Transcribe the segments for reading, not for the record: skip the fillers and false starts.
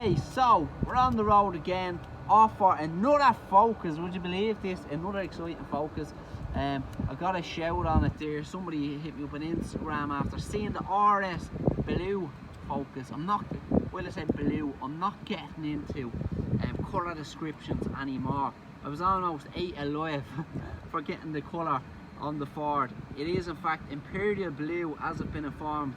Hey, so we're on the road again, off for another Focus. Would you believe this? Another exciting Focus. I got a shout on it there. Somebody hit me up on Instagram after seeing the RS blue Focus. Well, I said blue, I'm not getting into colour descriptions anymore. I was almost ate alive for getting the colour on the Ford. It is in fact Imperial Blue, as I've been informed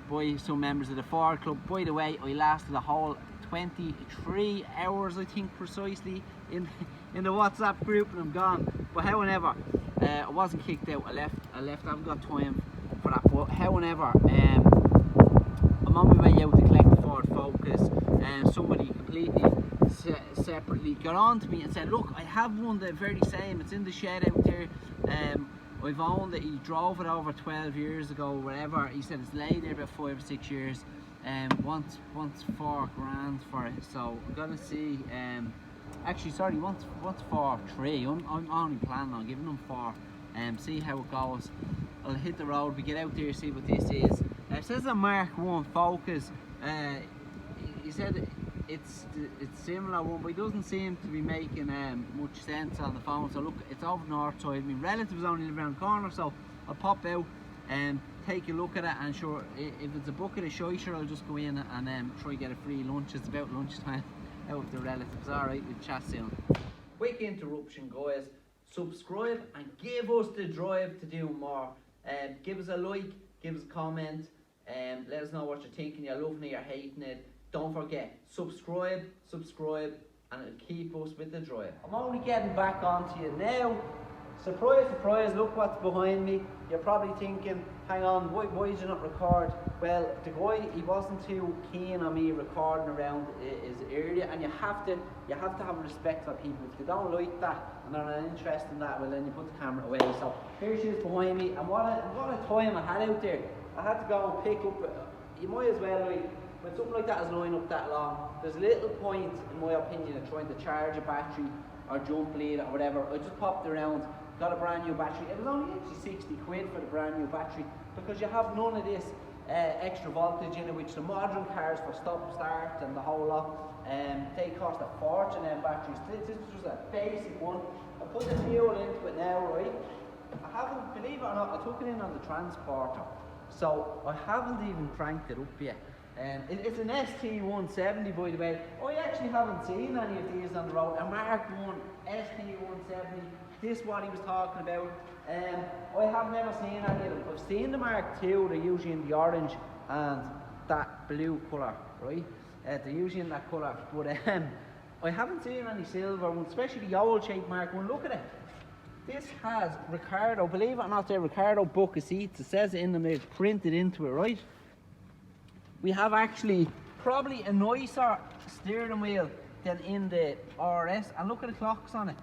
by some members of the Ford Club. By the way, I lasted a whole 23 hours, I think, precisely in the WhatsApp group, and I'm gone. But however, I wasn't kicked out. I left. I haven't got time for that. But however, I'm on my way out to collect the Ford Focus, and somebody completely separately got on to me and said, look, I have one the very same. It's in the shed out there. I've owned it. He drove it over 12 years ago, whatever. He said it's laid there about 5 or 6 years. Wants $4,000 for it. So I'm gonna see. Actually, sorry, wants 4,300. I'm only planning on giving him 4. See how it goes. I'll hit the road. We get out there, see what this is. It says a Mark 1 Focus. He said it's similar one, but he doesn't seem to be making much sense on the phone. So look, it's over north side. My relatives only live around the corner, so I'll pop out and take a look at it, and sure, if it's a bucket of shite, sure, I'll just go in and try to get a free lunch. It's about lunchtime out with the relatives. Alright, we'll chat soon. Quick interruption, guys. Subscribe and give us the drive to do more. Give us a like, give us a comment, let us know what you're thinking. You're loving it, you're hating it. Don't forget, subscribe, and it'll keep us with the drive. I'm only getting back onto you now. Surprise, surprise, look what's behind me. You're probably thinking, hang on, why did you not record? Well, the guy, he wasn't too keen on me recording around his area, and you have to have respect for people. If they don't like that and they're not interested in that, well then you put the camera away. So here she is behind me, and what a time I had out there. I had to go and pick up, you might as well, like, when something like that is lying up that long, there's little point, in my opinion, of trying to charge a battery or jump lead or whatever. I just popped around, got a brand new battery. It was only actually 60 quid for the brand new battery, because you have none of this extra voltage in it, which the modern cars for stop start and the whole lot, they cost a fortune in batteries. This is just a basic one. I put the fuel into it now, right? I haven't, believe it or not, I took it in on the transporter, so I haven't even cranked it up yet. It's an ST170, by the way. I actually haven't seen any of these on the road. A Mark 1 ST170. This is what he was talking about. I have never seen any of them. I've seen the Mark 2. They're usually in the orange and that blue colour, right? They're usually in that colour. But I haven't seen any silver ones, especially the old shape Mark 1. Look at it. This has Ricardo, believe it or not, the Ricardo book of seats. It says it in them, it's printed into it, right? We have actually probably a nicer steering wheel than in the RS, and look at the clocks on it.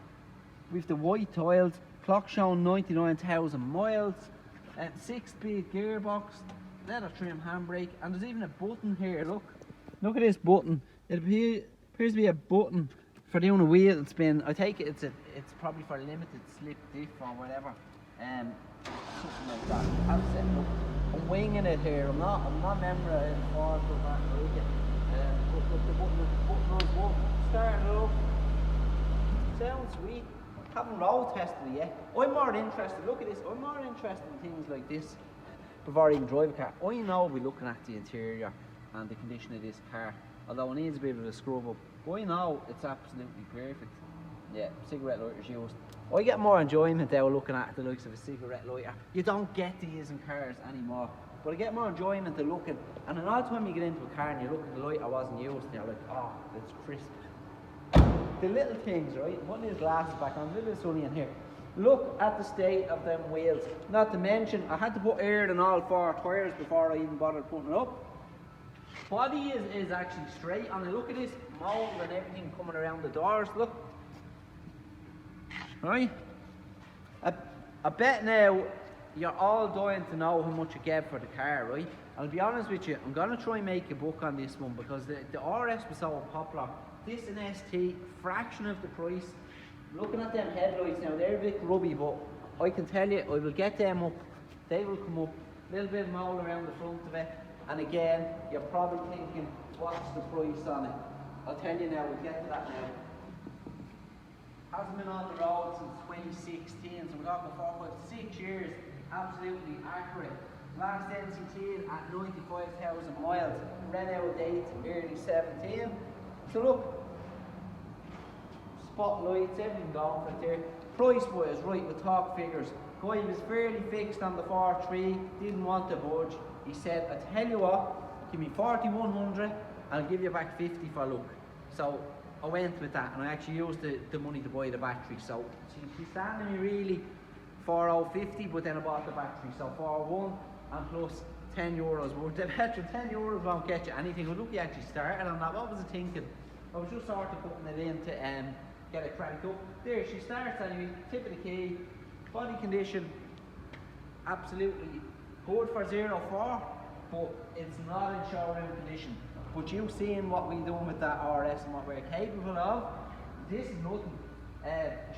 We've the white tiles, clock showing 99,000 miles, 6-speed gearbox, leather trim handbrake, and there's even a button here. Look at this button. It appears to be a button for doing a wheel spin. I take it it's probably for limited slip diff or whatever, something like that. I'm setting up. I'm winging it here. I'm not a member of the Ford Club, that like it. Look, the button on starting it up. Sounds sweet. Haven't road tested it yet. I'm more interested, look at this, I'm more interested in things like this before I even drive a car. I know I'll be looking at the interior and the condition of this car, although it needs a bit of a scrub up. I know it's absolutely perfect. Yeah, cigarette lighters used. I get more enjoyment out looking at the likes of a cigarette lighter. You don't get these in cars anymore, but I get more enjoyment of looking. And another time you get into a car and you look at the lighter wasn't used, and you're like, oh, it's crisp. The little things, right? I'm putting these glasses back on, a little bit sunny in here. Look at the state of them wheels. Not to mention, I had to put air in all 4 tyres before I even bothered putting it up. Body is actually straight on it. Look at this mold and everything coming around the doors. Look. Right? I bet now you're all dying to know how much you get for the car, right? I'll be honest with you, I'm going to try and make a book on this one, because the RS was so popular. This and ST, fraction of the price. Looking at them headlights now, they're a bit grubby, but I can tell you, I will get them up. They will come up. A little bit of mold around the front of it. And again, you're probably thinking, what's the price on it. I'll tell you now, we'll get to that now. Hasn't been on the road since 2016, so we're talking 6 years, absolutely accurate. Last NCT at 95,000 miles, ran out of date early 17. So look, spotlights, everything going for it there. Price wise, right, we'll talk figures. Guy was fairly fixed on the 4.3, didn't want to budge. He said, I tell you what, give me 4,100, I'll give you back 50 for luck. So I went with that, and I actually used the money to buy the battery. So she's standing me really 4,050, but then I bought the battery. So 4,1 and plus 10 euros. But the battery, 10 euros won't get you anything. Well, look, you actually started on that. What was I thinking? I was just sort of putting it in to get it cranked up. There, she starts anyway, tip of the key, body condition, absolutely good for 0-4, but it's not in showroom condition. But you've seen what we're doing with that RS and what we're capable of. This is nothing.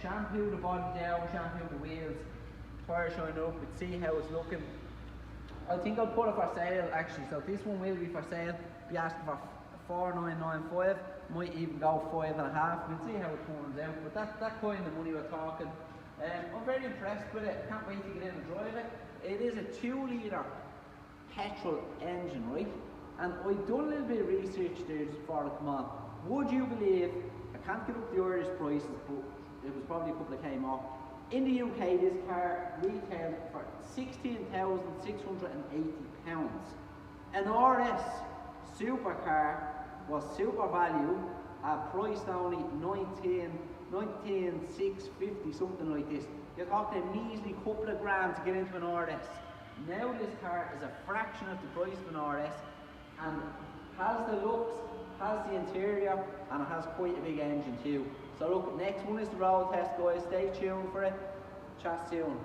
Shampoo the body down, shampoo the wheels, fire shine up, we'll see how it's looking. I think I'll put it for sale actually, so this one will be for sale, be asking for 4,995, might even go 5.5, we'll see how it turns out, but that kind of money we're talking. I'm very impressed with it, can't wait to get in and drive it. It is a 2 litre petrol engine, right? And I've done a little bit of research there just before I come on. Would you believe, I can't get up the Irish prices, but it was probably a couple of K more. In the UK, this car retailed for £16,680. An RS supercar was super value, priced only 19,650, something like this. You're talking a measly couple of grand to get into an RS. Now this car is a fraction of the price of an RS, and has the looks, has the interior, and it has quite a big engine too. So look, next one is the road test, guys. Stay tuned for it. Chat soon.